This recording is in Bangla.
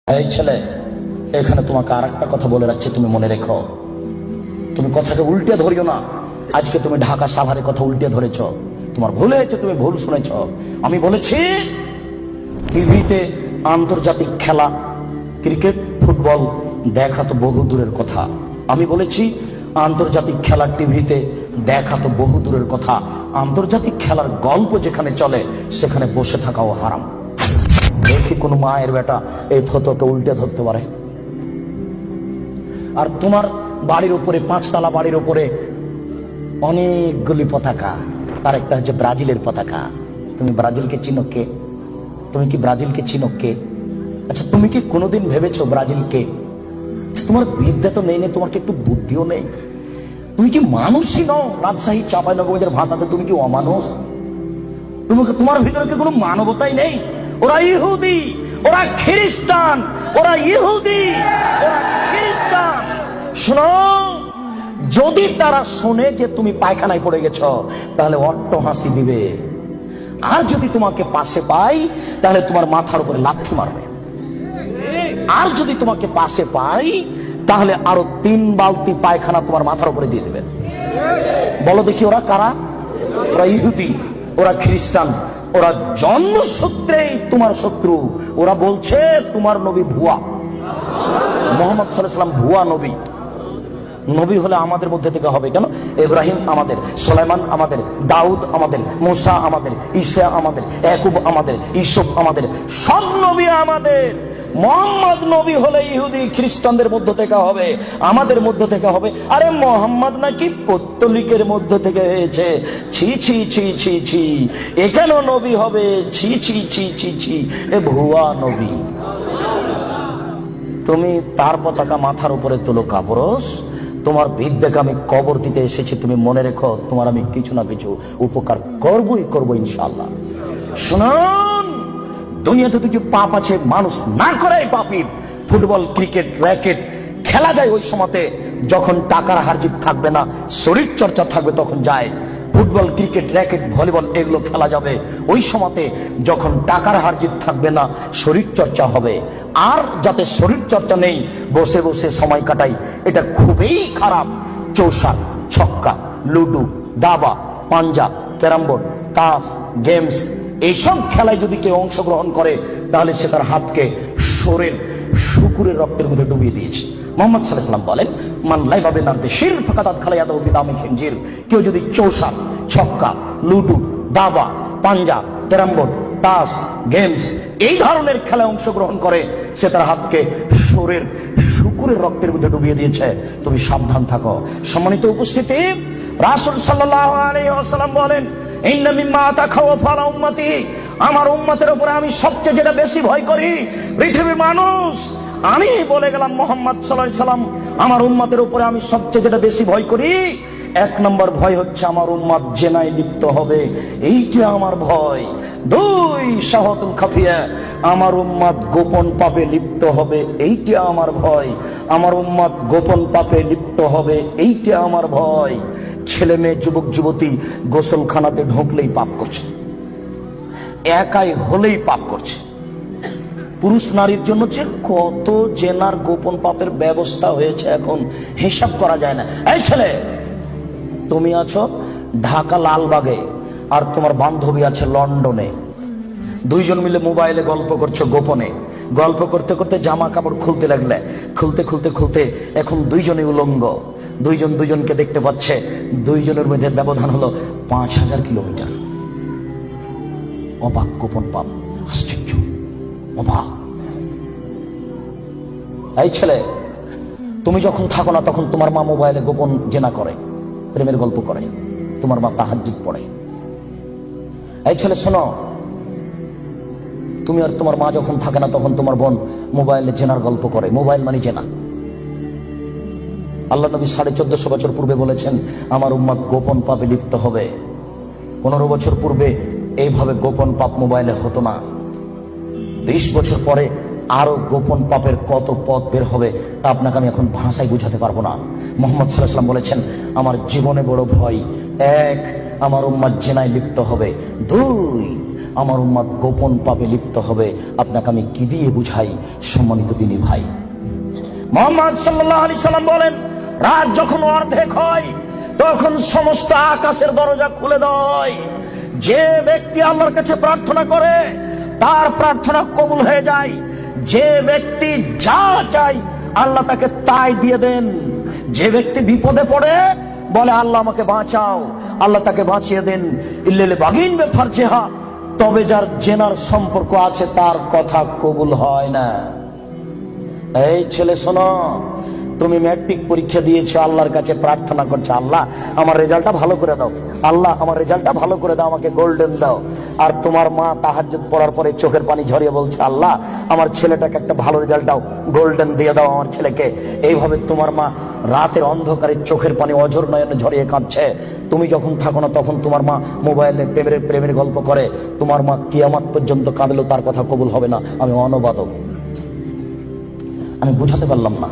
এই ছেলে, এখানে তোমাকে আর একটা কথা বলে রাখছি, তুমি মনে রেখো। তুমি কথাকে উল্টে ধরিও না। আজকে তুমি ঢাকা সাভারের কথা উল্টে ধরেছ, তোমার ভুল হয়েছে, তুমি ভুল শুনেছ। আমি বলেছি টিভিতে আন্তর্জাতিক খেলা, ক্রিকেট, ফুটবল দেখা তো বহু দূরের কথা। আমি বলেছি আন্তর্জাতিক খেলা টিভিতে দেখা তো বহু দূরের কথা, আন্তর্জাতিক খেলার গল্প যেখানে চলে সেখানে বসে থাকাও হারাম। দেখি কোন মায়ের বেটা এই ফটোকে উল্টে ধরতে পারে। আর তোমার বাড়ির উপরে, 5 তলা বাড়ির উপরে অনেকগুলি পতাকা, তার একটা হচ্ছে ব্রাজিলের পতাকা। তুমি ব্রাজিলকে চিনো কে? তুমি কি ব্রাজিলকে চিনো কে? আচ্ছা, তুমি কি কোনোদিন ভেবেছো ব্রাজিলকে? তোমার বিদ্যা তো নেই, তোমার কি একটু বুদ্ধিও নেই? তুমি কি মানুষই নও? রাজশাহী চাঁপাইনবাবগঞ্জের ভাষাতে তুমি কি অমানুষ? তোমার ভিতরে কি কোনো মানবতাই নেই? ওরা ইহুদি, ওরা খ্রিস্টান, ওরা ইহুদি, ওরা খ্রিস্টান। শোনো, যদি তারা শোনে যে তুমি পায়খানায় পড়ে গেছ তাহলে অট্ট হাসি দিবে, আর যদি তোমাকে পাশে পাই তাহলে তোমার মাথার উপরে লাথি মারবে, আর যদি তোমাকে পাশে পাই তাহলে আরো 3 বালতি পায়খানা তোমার মাথার উপরে দিয়ে দেবে। বলো দেখি ওরা কারা? ওরা ইহুদি, ওরা খ্রিস্টান, ওরা জন্মসূত্রেই তোমার শত্রু। ওরা বলছে তোমার নবী ভুয়া, মুহাম্মদ সাল্লাল্লাহু আলাইহি ওয়াসাল্লাম ভুয়া নবী। নবী হলে আমাদের মধ্যে থেকে হবে কেন? ইব্রাহিম আমাদের, সুলাইমান আমাদের, দাউদ আমাদের, মুসা আমাদের, ঈসা আমাদের, ইয়াকুব আমাদের, ইউসুফ আমাদের, সব নবী আমাদের। মোহাম্মদ নবী হলে ইহুদি খ্রিস্টানদের মধ্য থেকে হবে, আমাদের মধ্য থেকে হবে। আরে মোহাম্মদ নাকি পৌত্তলিকের মধ্য থেকে হয়েছে। ছি ছি ছি ছি ছি, এ কেন নবী হবে? ছি ছি ছি ছি ছি, এ ভুয়া নবী। তুমি তার পতাকা মাথার উপরে তুলো কাপুরুষ। তোমার বিদ্যাকে আমি কবর দিতে এসেছি, তুমি মনে রেখো তোমার আমি কিছু না কিছু উপকার করবই করবো ইনশাআল্লাহ। শুনুন, দুনিয়াতে কিছু পাপ আছে মানুষ না করে পাপী। ফুটবল, ক্রিকেট, র্যাকেট খেলা যায় ওই সময়তে যখন টাকার হারজিত থাকবে না, শরীর চর্চা থাকবে তখন যায়। ফুটবল, ক্রিকেট, র্যাকেট, ভলিবল এগুলো খেলা যাবে ওই সময়তে যখন টাকার হারজিত থাকবে না, শরীর চর্চা হবে। আর যাতে শরীর চর্চা নেই, বসে বসে সময় কাটাই, এটা খুবই খারাপ। চৌসার, ছক্কা, লুডু, দাবা, পাঞ্জা, ক্যারাম বোর্ড, তাস, গেমস এইসব খেলায় যদি কেউ অংশগ্রহণ করে তাহলে সে তার হাতকে শরীর শুকুরের রক্তের মধ্যে ডুবিয়ে দিয়েছে। মুহাম্মদ সাল্লাল্লাহু আলাইহি ওয়াসাল্লাম বলেন, মান লাইবা বিনামতে শির ফাকাত খালায়াদাহু বিদামি খিনজির। কেউ যদি চৌসার, ছক্কা, লুডু, দাবা, পাঞ্জা, ক্যারাম বোর্ড, তাস, গেমস এই ধরনের খেলায় অংশগ্রহণ করে সে তার হাতকে শরীর শুকুরের রক্তের মধ্যে ডুবিয়ে দিয়েছে। তুমি সাবধান থাকো। সম্মানিত উপস্থিতি, রাসূল সাল্লাল্লাহু আলাইহি ওয়াসাল্লাম বলেন, ইন্না মিম্মা তাখাওয়াফা আলা উম্মতি, আমার উম্মতের উপরে আমি সবচেয়ে যেটা বেশি ভয় করি পৃথিবীর মানুষ, আমি বলে গেলাম মুহাম্মদ সাল্লাল্লাহু আলাইহি ওয়াসাল্লাম, আমার উম্মতের উপরে আমি সবচেয়ে যেটা বেশি ভয় করি, 1 নম্বর ভয় হচ্ছে আমার উম্মত জেনায় লিপ্ত হবে, এইটা আমার ভয়। 2 শাহাতুল খাফিয়া, আমার উম্মত গোপন পাপে লিপ্ত হবে, এইটা আমার ভয়। আমার উম্মত গোপন পাপে লিপ্ত হবে, এইটা আমার ভয়। ছেলে মেয়ে, যুবক যুবতী গোসলখানাতে ঢুকলেই পাপ করছে, একাই হলেই পাপ করছে। পুরুষ নারীর জন্য যে কত জেনার গোপন পাপের ব্যবস্থা হয়েছে এখন হিসাব করা যায় না। এই ছেলে, তুমি আছো ঢাকা লালবাগে আর তোমার বান্ধবী আছে লন্ডনে, 2 জন মিলে মোবাইলে গল্প করছো গোপনে। গল্প করতে করতে জামা কাপড় খুলতে লাগলে, খুলতে খুলতে খুলতে এখন 2 জনই উলঙ্গ। 2 জন 2 জনকে দেখতে পাচ্ছে, 2 জনের মধ্যে ব্যবধান হলো 5000 কিলোমিটার। অবাক গোপন পাপ, আশ্চর্য, অবাক। এই ছেলে, তুমি যখন থাকো না তখন তোমার মা মোবাইলে গোপন জেনা করে, প্রেমের গল্প করে, তোমার মা তাহাজ্জুদ পড়ে। এই ছেলে শোনো, তুমি আর তোমার মা যখন থাকে না তখন তোমার বোন মোবাইলে জেনার গল্প করে। মোবাইল মানে জেনা। আল্লাহ নবী 1450 বছর পূর্বে বলেছেন আমার উম্মত গোপন পাপে লিপ্ত হবে। 15 বছর পূর্বে এইভাবে গোপন পাপ মোবাইলে হতো না। 20 বছর পরে আরো গোপন পাপের কত পথ বের হবে তা আপনাকে আমি এখন ভাষায় বুঝাতে পারবো না। মুহাম্মদ সাল্লাল্লাহু আলাইহি ওয়াসাল্লাম বলেছেন আমার জীবনে বড় ভয়, 1 আমার উম্মত জিনায় লিপ্ত হবে, 2 আমার উম্মত গোপন পাপে লিপ্ত হবে। আপনাকে আমি কি দিয়ে বুঝাই সম্মানিত দিনী ভাই? মুহাম্মদ সাল্লাল্লাহু আলাইহি সাল্লাম বলেন, রাত যখন অর্ধেক হয় তখন সমস্ত আকাশের দরজা খুলে দেয়। যে ব্যক্তি আল্লাহর কাছে প্রার্থনা করে তার প্রার্থনা কবুল হয়ে যায়। যে ব্যক্তি যা চায় আল্লাহ তাকে তাই দিয়ে দেন। যে ব্যক্তি বিপদে পড়ে বলে আল্লাহ আমাকে বাঁচাও, আল্লাহ তাকে বাঁচিয়ে দেন। ইল্লাল বাগিন বে ফারজেহা, তবে যার জেনার সম্পর্ক আছে তার কথা কবুল হয় না। এই ছেলে শোনো, তুমি ম্যাট্রিক পরীক্ষা দিয়েছো, আল্লাহর কাছে প্রার্থনা করছো আল্লাহ আমার রেজাল্টটা ভালো করে দাও, আল্লাহ আমার রেজাল্টটা ভালো করে দাও, আমাকে গোল্ডেন দাও। আর তোমার মা তাহাজ্জুদ পড়ার পরে চোখের পানি ঝরিয়ে বলছে আল্লাহ আমার ছেলেটাকে একটা ভালো রেজাল্ট দাও, গোল্ডেন দিয়ে দাও আমার ছেলেকে। এইভাবে তোমার মা রাতের অন্ধকারে চোখের পানি অঝর নয়নে ঝরিয়ে কাঁদছে। তুমি যখন থাকো না তখন তোমার মা মোবাইলে প্রেমের গল্প করে। তোমার মা কিয়ামত পর্যন্ত কাঁদলেও তার কথা কবুল হবে না। আমি অনুবাদক, আমি বুঝাতে পারলাম না।